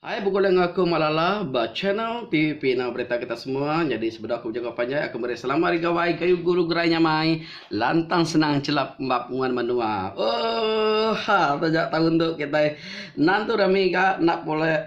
Hai, bukan aku Malala, channel PVP na berita kita semua. Jadi sebedah aku jaga panjang, aku beri selamat hari gawai kayu guru gerai nyamai, lantang senang celap mbak pungan menua. Oh, tajak tahun untuk kita nanti rami ka nak boleh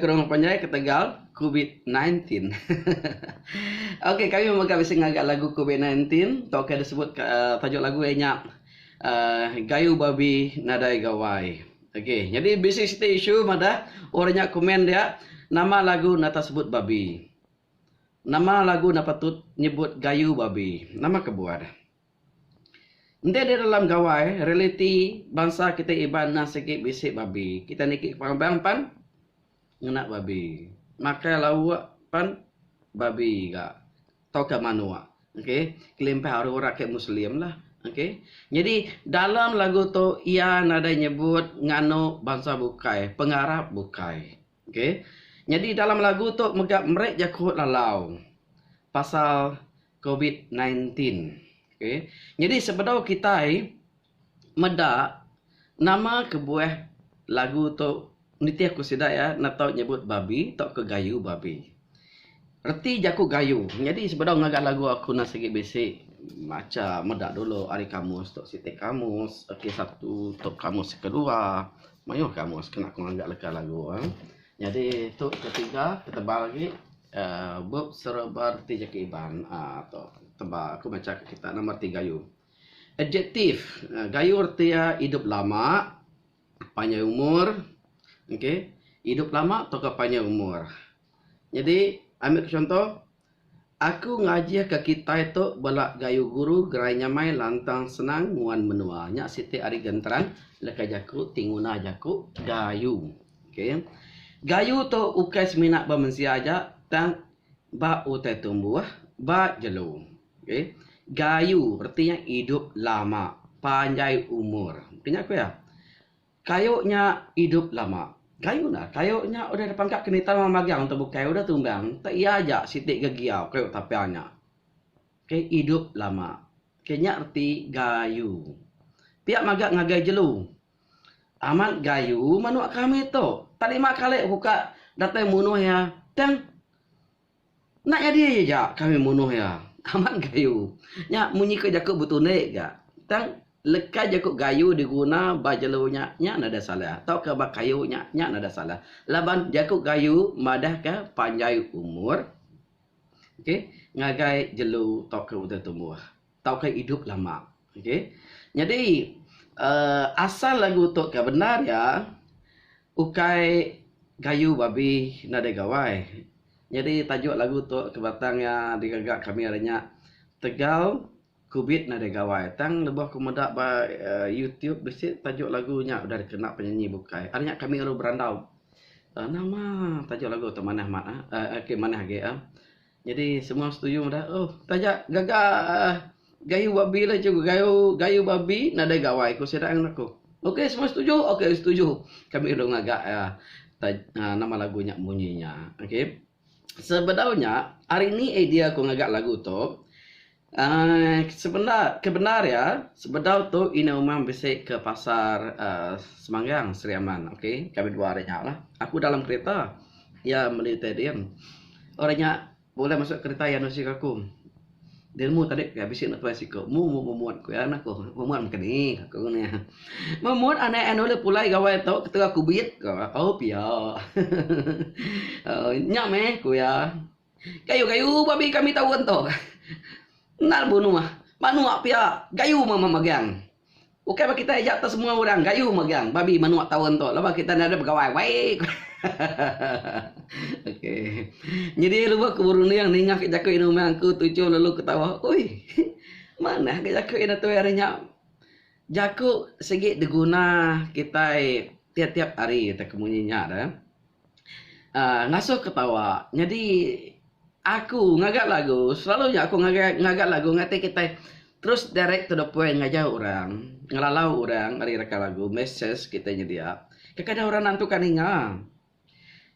kerong panjang ketegal COVID-19. Oke, kami mau bisa ngagak lagu COVID-19. Tok ada sebut tajuk lagu nya gayu babi nadai gawai. Okey, jadi basic issue mada orangnya komen dia nama lagu nata sebut babi. Nama lagu na patut nyebut gayu babi. Nama kebuat. Ente di dalam gawai realiti bangsa kita iban na sikit bisik babi. Kita nikik pang pan ngenak babi. Maka lawak pan babi ga. Tau ke manua. Okey, kelimpah orang-orang ke muslim lah. Okey. Jadi dalam lagu tu ia nada nyebut ngano bangsa bukai, pengarap bukai. Okey. Jadi dalam lagu tu mereka jakut lalau pasal COVID-19. Okey. Jadi sebenarnya kita meda nama kebuah lagu tu niti aku sidak ya nak tahu nyebut babi tok ke gayu babi. Reti jaku gayu. Jadi sebenarnya ngagak lagu aku nak sikit basic macam medak dulu hari kamus tok siti kamus okey satu tok kamus kedua mayo kamus kena aku anggap leka lagu jadi tok ketiga ketebal lagi bab serebar tiga iban atau tebal aku baca kita nomor 3 gayu adjektif gayu artinya hidup lama panjang umur okey hidup lama atau panjang umur jadi ambil contoh aku ngaji ke kita itu balak gayu guru gerai nyamai lantang senang muan menua. Nyak siti ari gentran leka jaku tinguna jaku gayu. Okey. Gayu tu ukai seminat ba mensia aja tang ba utai tumbuh ba jelu. Okey. Gayu artinya hidup lama, panjang umur. Artinya apa ya? Kayunya hidup lama. Kayu na, kayunya udah dipangkat kenita mamagang untuk bukai udah tumbang. Tak iya aja sitik gegiau kayu tapiannya. Oke, hidup lama. Kayaknya arti gayu. Pihak magak ngagai jelu. Amat gayu manuak kami tu. Tadi mak kali buka datang munuh ya. Dan nak jadi aja kami munuh ya. Amat gayu. Nya munyi ke jakuk butune ga. Dan lekat jakuk gayu diguna bajelunya nya nada salah atau ke bakayunya nya nada salah laban jakuk gayu madah ke panjang umur okey ngagai jelu tok ke udah tumbuh tau ke hidup lama okey jadi asal lagu tok ke benar ya ukai gayu babi nada gawai jadi tajuk lagu tok kebatangnya digagak kami adanya Tegal Kubit nada gawai tang lebah kemudak ba YouTube besit tajuk lagunya udah kena penyanyi bukai. Artinya kami ru berandau. Nama tajuk lagu tu mana okey mana ge Jadi semua setuju dah. Oh, tajuk gagak gayu babi lah juga gayu babi nada gawai ku sedang aku. Okey semua setuju. Okey setuju. Kami ru ngagak nama lagunya bunyinya. Okey. Sebenarnya hari ini idea aku ngagak lagu tu kebenar ya sebenar tu ini umam besek ke pasar Semanggang Seriaman okey kami dua orangnya lah aku dalam kereta ya melitadian orangnya boleh masuk kereta ya nusik aku dan mu tadi habisin nak tuai siko mu muat ku ya anakku muat mekani aku ni muat anak anu le pulai gawai tu ketika aku biit oh pia nyak meh ku ya kayu babi kami tahu tu nak bunuh mah manuak pia gayu mama magang okey bagi kita ajak semua orang gayu magang babi manuak tahun tu lepas kita ada pegawai baik okey jadi lupa keburu ni yang ningak jaku ini aku tujuh lalu ketawa oi mana ke jaku ini tu harinya jaku segit diguna kita tiap-tiap hari kita kemunyinya dah ngasuh ketawa jadi aku ngagak lagu, selalunya aku ngagak lagu ngati kita terus direct to the point ngajak orang, ngelalau orang dari reka lagu, message kita dia. Kekada orang nantu kaninga.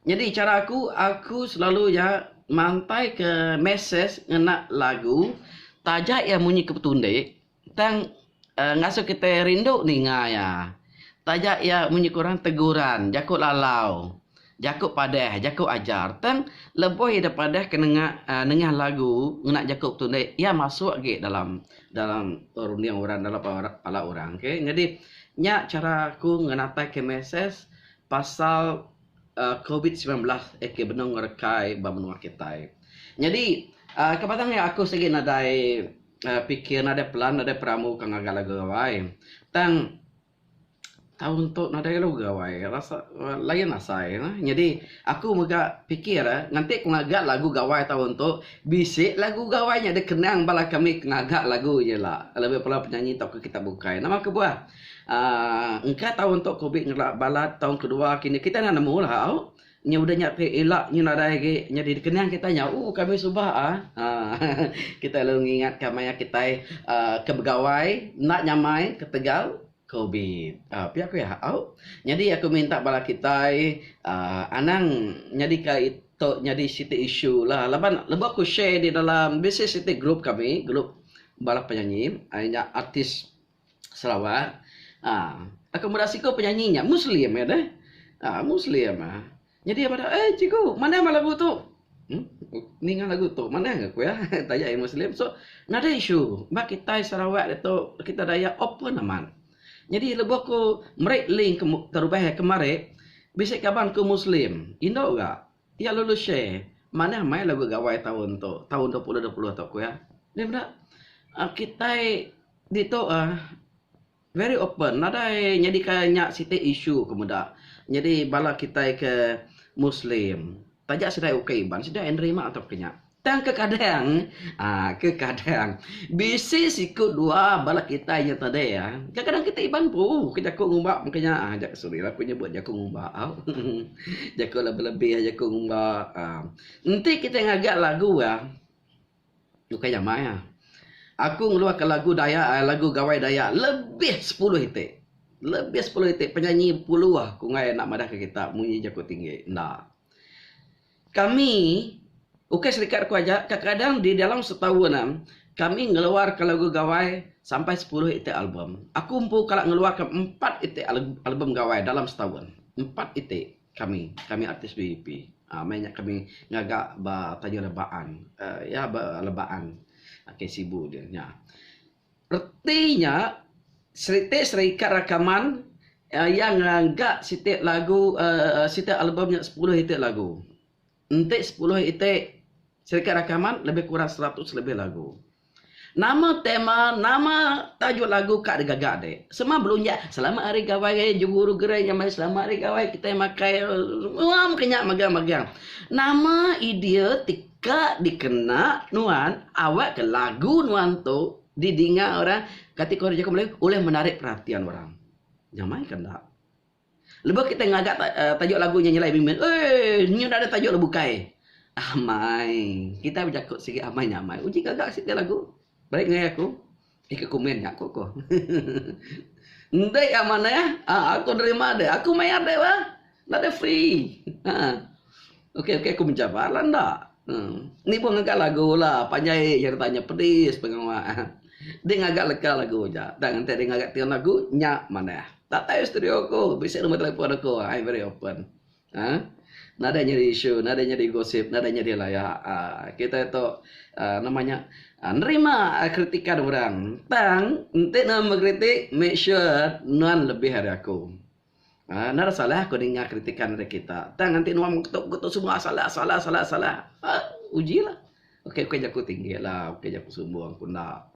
Jadi cara aku selalu ya mantai ke message ngena lagu, tajak ya munyi kepetunde, tang ngasuh kita rindu ninga ya. Tajak ya munyi kurang teguran, jakut lalau. Jakuk padah, jakuk ajar. Tang lebih daripada kenengah nengah lagu nak jakuk tu ya masuk ke dalam rundiang orang dalam pala orang. Okay? Jadi nya cara aku ngenatai ke mesej pasal COVID-19 ke benong rekai benua kita. Jadi kebatang ya aku segi nadai pikir nadai plan nadai pramu kang agak lagu gawai. Tang tahu untuk nadai lagu gawai rasa lain asai nah. Jadi aku mega pikir nanti aku ngagak lagu gawai tahu untuk bisik lagu gawainya dia kenang bala kami ngagak lagu je lah. Lebih pula penyanyi tahu ke kita bukai. Nama ke buah. Engkau tahu untuk COVID ngelak balat tahun kedua kini kita nak nemu lah. Nya udah nyampe elak nya nadai ke nya dikenang kita nya kami subah kita lalu ingat kami kita ke begawai nak nyamai ke Tegal COVID. Pihak aku ya. Jadi aku minta bala kita anang jadi ka itu jadi city issue lah. Lepas aku share di dalam business city group kami, grup bala penyanyi, hanya artis Sarawak. Akomodasi ko penyanyinya Muslim ya deh. Muslim. Jadi pada cikgu, mana lagu tu? Ni lagu tu mana aku ya? Tanya Muslim. So, nada isu. Bak kita Sarawak itu kita daya open aman. Jadi lepas aku merek link terubah kemarin, bisa kaban ke Muslim. Indo enggak? Ya lulus share. Mana main lagu gawai tahun 2020 tu aku ya. Dia benar. Kita di tu very open. Nada jadi kaya city issue kemudian. Jadi bala kita ke Muslim. Tajak sedai okay ban, sedai nerima atau kenyak. Tang kekadang bisi sikut dua bala kita nya tadi ya. Kadang-kadang kita iban pu, kita ku ngumbak makanya ajak sorry lah aku nyebut jaku ngumbak. Jaku lebih-lebih jaku ngumbak. Nanti kita ngagak lagu ya. Bukan jamai ya. Aku ngeluarkan lagu Dayak, lagu gawai Dayak lebih 10 hitik. Lebih 10 hitik penyanyi puluh aku ngai nak madah ke kita munyi jaku tinggi. Nah. Kami serikat aku aja kadang-kadang di dalam setahunan kami ngeluarkan lagu gawai sampai 10 itik album. Aku kalau ngeluarkan 4 itik album gawai dalam setahun. 4 itik kami artis BIP. Banyak kami ngagak tajuk lebaan. Lebaan. Sibuk dia. Ya. Artinya serikat rakaman yang ngagak setiap lagu setiap albumnya 10 itik lagu. Untuk 10 itik serikat rakaman lebih kurang 100 lebih lagu. Nama tema, nama tajuk lagu kak gagak dek. Semua belum ya. Selamat hari gawai juguru gerai yang selamat hari gawai kita makai kenyak magang-magang. Nama idea tika dikena nuan awak ke lagu nuan tu didinga orang ketika orang jaga oleh menarik perhatian orang. Nyamai kan tak? Lepas kita ngagak tajuk lagunya nyelai bimbing. Ni dah ada tajuk lagu kai. Amai. Kita bercakap sikit amai nyamai. Uji gagak sikit lagu. Baik ngai aku. Ikut komen nya aku. Ndai amana ya. Aku terima deh. Aku mayar deh wah. Ada free. Okey aku mencabar lah ndak. Ni pun ngagak lagu lah. Panjai ceritanya pedis pengawal. Dia ngagak leka lagu aja. Dan nanti dia ngagak tiang lagu nyak mana ya. Tak tahu studio aku, bisa nombor telefon aku. I'm very open. Nada nyari isu, nada nyari gosip, nada nyari layak. Kita itu namanya nerima kritikan orang. Tang, nanti nama kritik, make sure nuan lebih dari aku. Nada salah aku dengar kritikan dari kita. Tang, nanti nuan ketuk semua salah. Uji lah. Okey, jaku tinggi lah. Okey, jaku sumbung. Aku nak.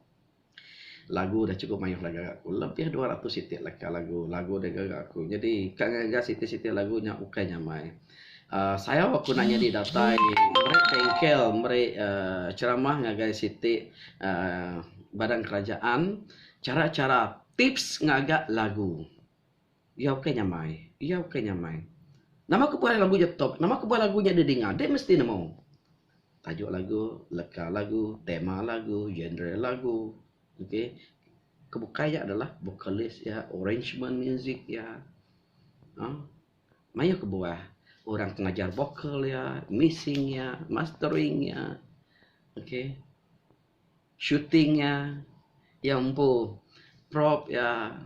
Lagu dah cukup mayuh lagu aku. Lebih 200 sitik lagu dia gagak aku. Jadi kak gagak sitik-sitik lagunya ukanya mai. Saya aku nanya di data mereka bengkel, mereka ceramah ngagai sitik badan kerajaan, cara-cara tips ngagak lagu. Ya ukanya mai. Nama aku buat lagu je top. Nama aku buat lagunya dia dengar. Dia mesti nama. Tajuk lagu, leka lagu, tema lagu, genre lagu. Okey. Kebukaya adalah vokalis ya, arrangement music ya. Maya kebuah orang pengajar vokal ya, mixing ya, mastering ya. Okey. Shooting-nya yang prop ya.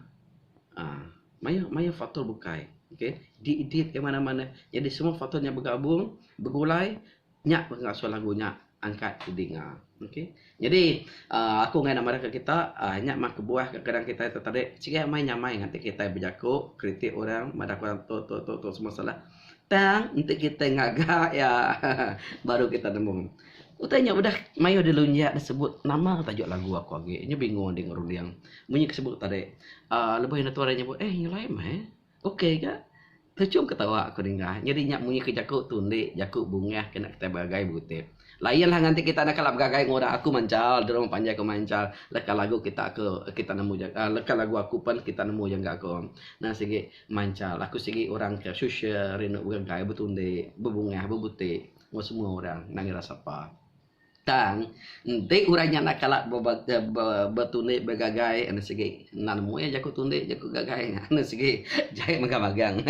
Maya faktor bukai. Okey, diedit ke mana-mana. Jadi semua fotonya bergabung, bergulai, nyak pengasuh lagunya angkat didengar. Okey. Jadi aku ngai nak marah ke kita, nyak mak kebuah kadang kita tertarik. Sikit main nyamai nanti kita berjakuk, kritik orang, madak orang tu semua salah. Tang untuk kita ngagak ya baru kita nemu. Utanya udah mayo di lunjak disebut nama tajuk lagu aku lagi. Ini bingung dengar yang bunyi kesebut tadi. Lebih nak tuaranya nyebut nyelai mah. Okey ke? Tercum ketawa aku dengar. Jadi nyak munyi ke jakuk tundik, jakuk bunga kena kita bagai butip. Lain lah nanti kita nak kalap gagai ngora aku mancal, dorong panjang aku mancal. Leka lagu kita nemu leka lagu aku pun kita nemu yang gak aku. Nah segi mancal, aku segi orang ke susya rino bukan kaya betundik, bebunga, bebutik. Semua orang nangira sapa. Tang, nanti urangnya nak kalak bertundik bergagai, anu segi nanmu ya jaku tundik jaku gagai, anu segi jahit magang-magang.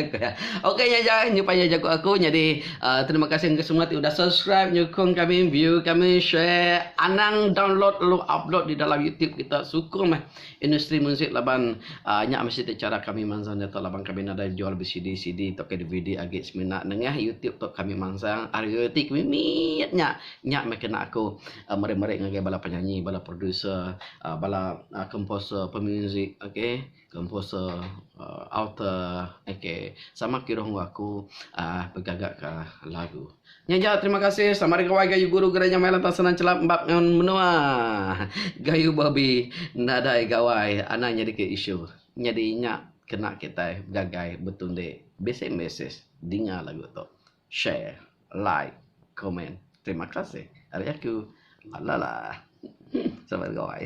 Okey ya jangan nyupaya jaku aku. Jadi terima kasih ke semua yang sudah subscribe, nyokong kami, view kami, share, anang download lu upload di dalam YouTube kita. Sukung mah industri musik laban nyak mesti cara kami mangsang atau laban kami ada jual CD atau DVD agak seminat nengah YouTube tok kami mangsang. Ariotik kami nyak kena aku merek-merek ngagai bala penyanyi, bala producer, bala komposer, pemuzik, okey, komposer, author, okey, sama kirong aku bergagak ke lagu. Nyanja terima kasih sama kawai gayu guru geranya mailan tasanan celap mbak ngon menua. Gayu babi nadai gawai anaknya dikit isu. Jadi nyak kena kita gagai betunde message dengar lagu tu. Share, like, comment. Terima kasih. Hari aku. Alala. Sampai kawai.